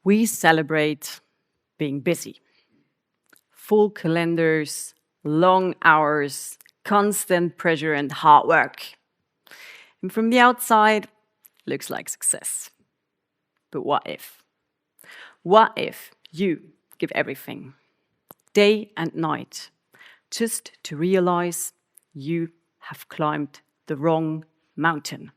We celebrate being busy. Full calendars, long hours, constant pressure and hard work. And from the outside, looks like success. But what if? What if you give everything, day and night, just to realize you have climbed the wrong mountain?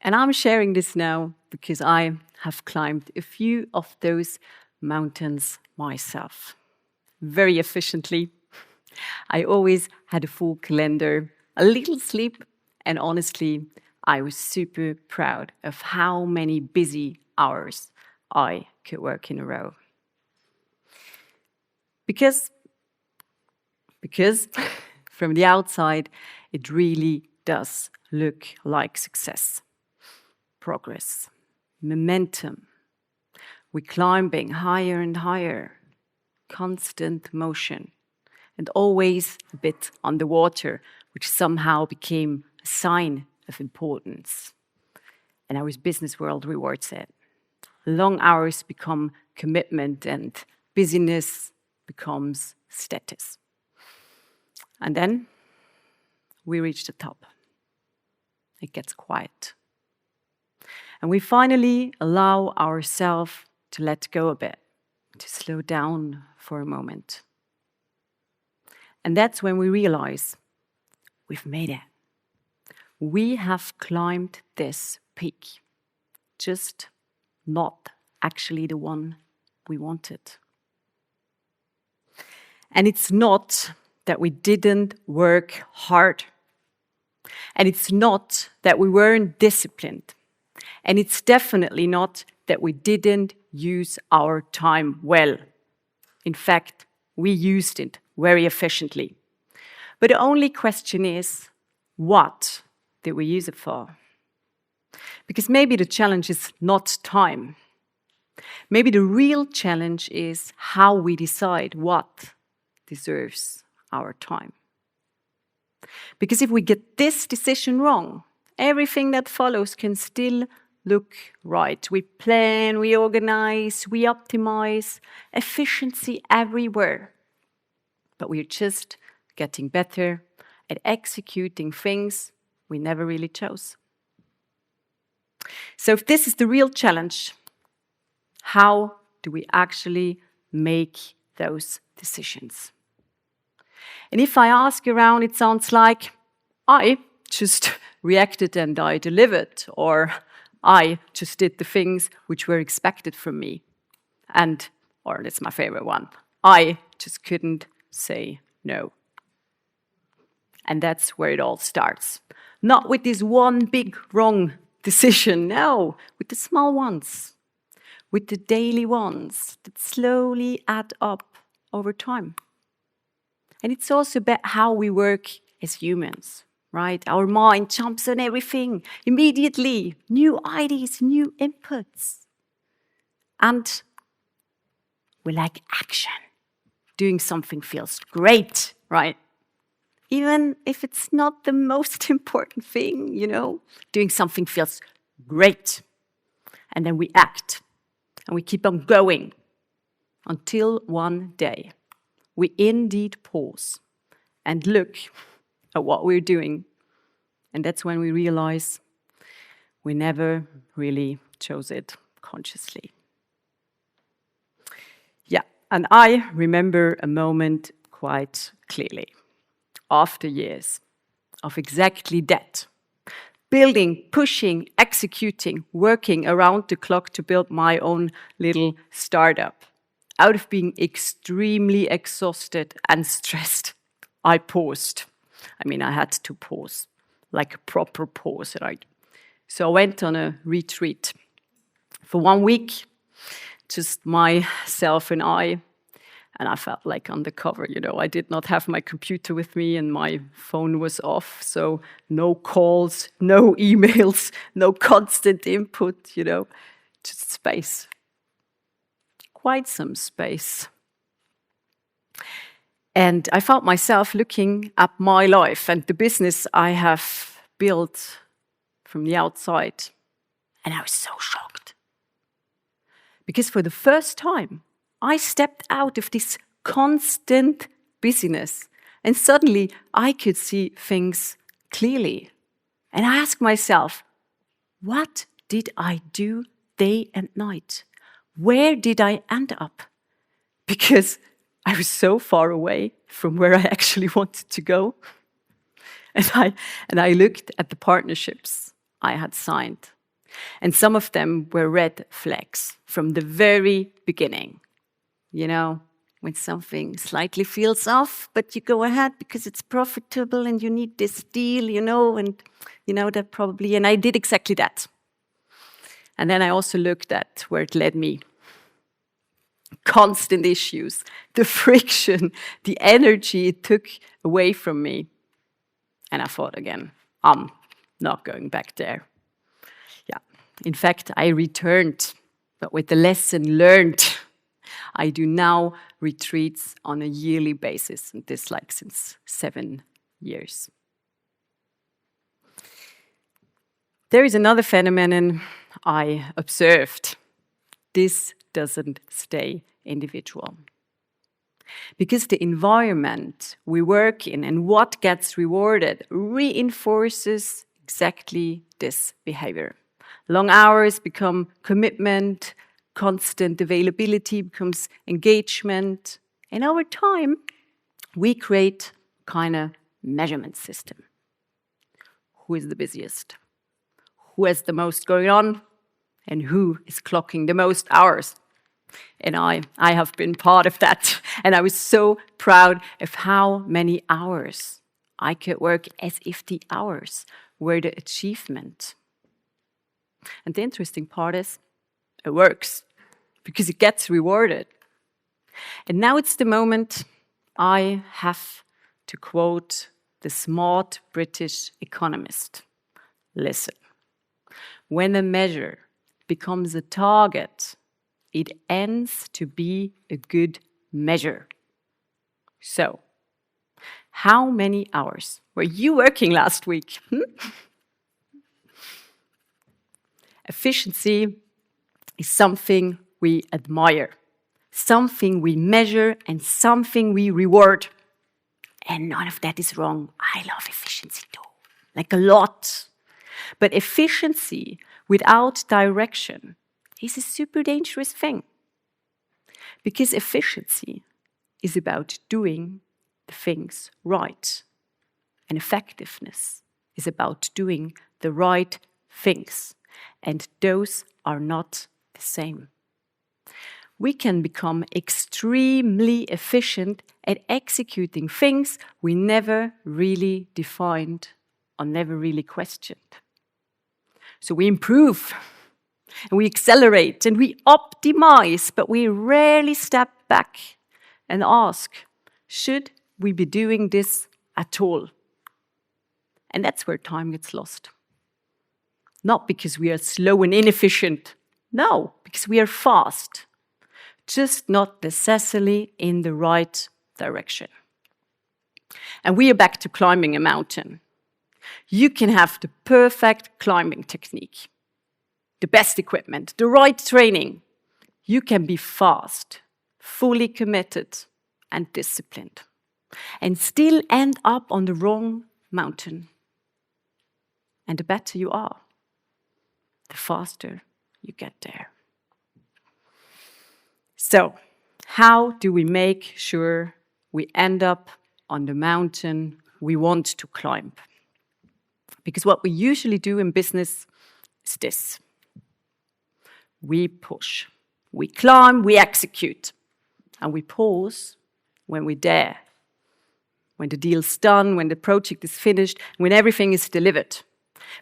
And I'm sharing this now because I have climbed a few of those mountains myself. Very efficiently. I always had a full calendar, a little sleep, and honestly, I was super proud of how many busy hours I could work in a row. Because from the outside, it really does look like success, progress, momentum. We're climbing higher and higher, constant motion, and always a bit underwater, which somehow became a sign of importance. And our business world rewards it. Long hours become commitment and busyness becomes status. And then we reach the top. It gets quiet. And we finally allow ourselves to let go a bit, to slow down for a moment. And that's when we realize we've made it. We have climbed this peak, just not actually the one we wanted. And it's not that we didn't work hard. And it's not that we weren't disciplined. And it's definitely not that we didn't use our time well. In fact, we used it very efficiently. But the only question is, what did we use it for? Because maybe the challenge is not time. Maybe the real challenge is how we decide what deserves our time. Because if we get this decision wrong, everything that follows can still look right. We plan, we organize, we optimize, efficiency everywhere. But we're just getting better at executing things we never really chose. So if this is the real challenge, how do we actually make those decisions? And if I ask around, it sounds like I just reacted and I delivered, or I just did the things which were expected from me. And, or that's my favorite one, I just couldn't say no. And that's where it all starts. Not with this one big wrong decision, no, with the small ones, with the daily ones that slowly add up over time. And it's also about how we work as humans, right? Our mind jumps on everything immediately, new ideas, new inputs. And we like action. Doing something feels great, right? Even if it's not the most important thing, doing something feels great. And then we act, and we keep on going until one day we indeed pause and look at what we're doing. And that's when we realize we never really chose it consciously. Yeah, and I remember a moment quite clearly. After years of exactly that. Building, pushing, executing, working around the clock to build my own little startup. Out of being extremely exhausted and stressed, I paused. I had to pause, like a proper pause, right? So I went on a retreat for 1 week, just myself and I felt like undercover, I did not have my computer with me and my phone was off, so no calls, no emails, no constant input, just space. Quite some space. And I found myself looking at my life and the business I have built from the outside. And I was so shocked. Because for the first time, I stepped out of this constant busyness and suddenly I could see things clearly. And I asked myself, what did I do day and night? Where did I end up? Because I was so far away from where I actually wanted to go. And I looked at the partnerships I had signed. And some of them were red flags from the very beginning. You know, when something slightly feels off, but you go ahead because it's profitable and you need this deal, and you know that probably. And I did exactly that. And then I also looked at where it led me. Constant issues, the friction, the energy it took away from me. And I thought again, I'm not going back there. Yeah, in fact, I returned, but with the lesson learned, I do now retreats on a yearly basis, and this since 7 years. There is another phenomenon I observed. This doesn't stay individual. Because the environment we work in and what gets rewarded reinforces exactly this behavior. Long hours become commitment, constant availability becomes engagement, and over time, we create kind of measurement system. Who is the busiest? Who has the most going on? And who is clocking the most hours? And I have been part of that. And I was so proud of how many hours I could work as if the hours were the achievement. And the interesting part is, it works because it gets rewarded. And now it's the moment I have to quote the smart British economist. Listen, when a measure becomes a target, it ends to be a good measure. So, how many hours were you working last week? Efficiency is something we admire, something we measure, and something we reward. And none of that is wrong. I love efficiency too, a lot. But efficiency without direction is a super dangerous thing. Because efficiency is about doing the things right. And effectiveness is about doing the right things. And those are not the same. We can become extremely efficient at executing things we never really defined or never really questioned. So we improve, and we accelerate, and we optimize, but we rarely step back and ask, should we be doing this at all? And that's where time gets lost. Not because we are slow and inefficient, no, because we are fast, just not necessarily in the right direction. And we are back to climbing a mountain. You can have the perfect climbing technique, the best equipment, the right training. You can be fast, fully committed, and disciplined, and still end up on the wrong mountain. And the better you are, the faster you get there. So, how do we make sure we end up on the mountain we want to climb? Because what we usually do in business is this. We push, we climb, we execute, and we pause when we dare, when the deal's done, when the project is finished, when everything is delivered.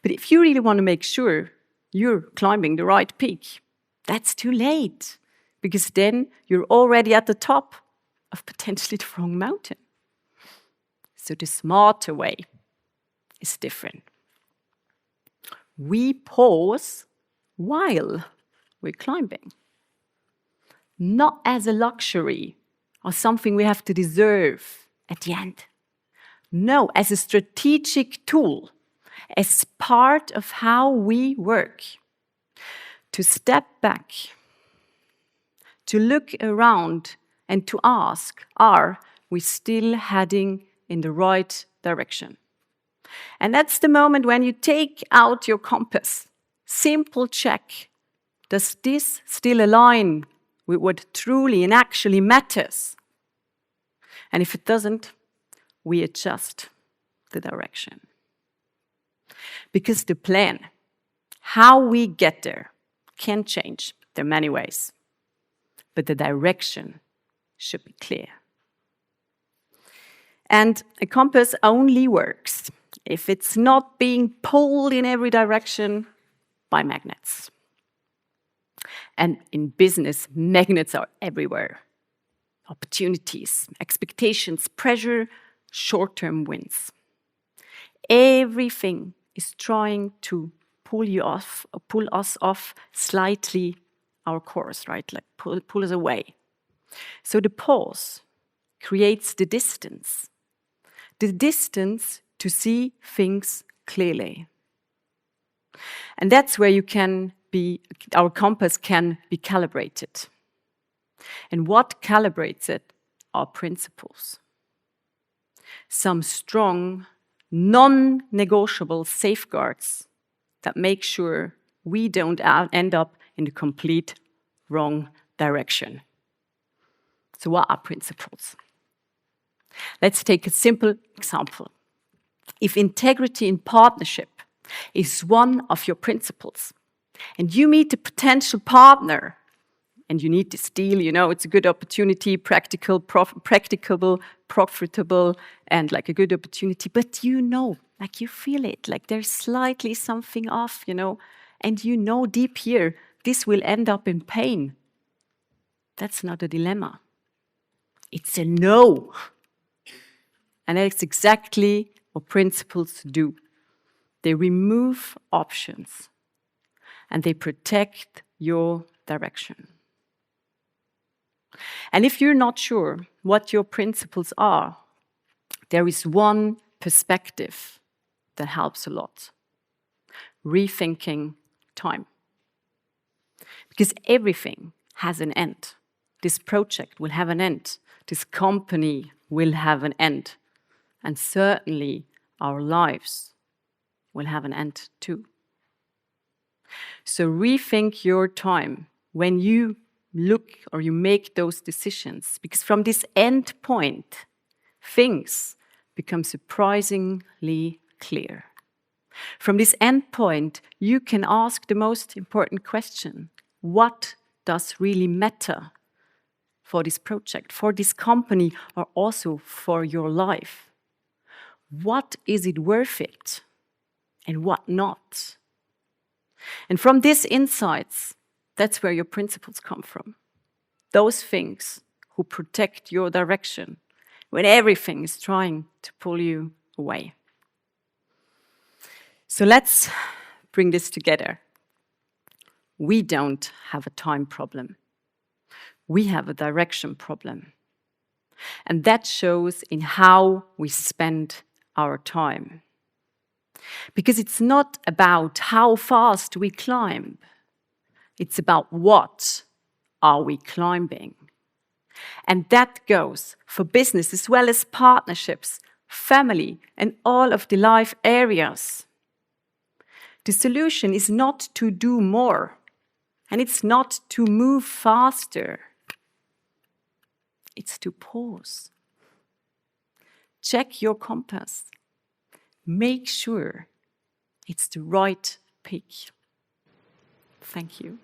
But if you really want to make sure you're climbing the right peak, that's too late, because then you're already at the top of potentially the wrong mountain. So the smarter way is different. We pause while we're climbing, not as a luxury or something we have to deserve at the end. No, as a strategic tool, as part of how we work, to step back to look around and to ask, are we still heading in the right direction? And that's the moment when you take out your compass. Simple check. Does this still align with what truly and actually matters? And if it doesn't, we adjust the direction. Because the plan, how we get there, can change. There are many ways. But the direction should be clear. And a compass only works if it's not being pulled in every direction by magnets. And in business, magnets are everywhere. Opportunities, expectations, pressure, short-term wins. Everything is trying to pull us off slightly our course, right? Like pull us away. So the pause creates the distance to see things clearly. And that's where our compass can be calibrated. And what calibrates it are principles. Some strong, non-negotiable safeguards that make sure we don't end up in the complete wrong direction. So what are principles? Let's take a simple example. If integrity in partnership is one of your principles, and you meet a potential partner, and you need this deal, it's a good opportunity, practicable, profitable, and like a good opportunity, but like you feel it, like there's slightly something off, and deep here, this will end up in pain. That's not a dilemma. It's a no. And that's exactly what principles do. They remove options and they protect your direction. And if you're not sure what your principles are, there is one perspective that helps a lot. Rethinking time. Because everything has an end. This project will have an end. This company will have an end. And certainly our lives will have an end too. So rethink your time when you look or you make those decisions, because from this end point, things become surprisingly clear. From this end point, you can ask the most important question: what does really matter for this project, for this company, or also for your life? What is it worth it and what not? And from these insights, that's where your principles come from. Those things who protect your direction when everything is trying to pull you away. So let's bring this together. We don't have a time problem. We have a direction problem. And that shows in how we spend our time. Because it's not about how fast we climb. It's about what are we climbing. And that goes for business as well as partnerships, family, and all of the life areas. The solution is not to do more, and it's not to move faster. It's to pause. Check your compass. Make sure it's the right pick. Thank you.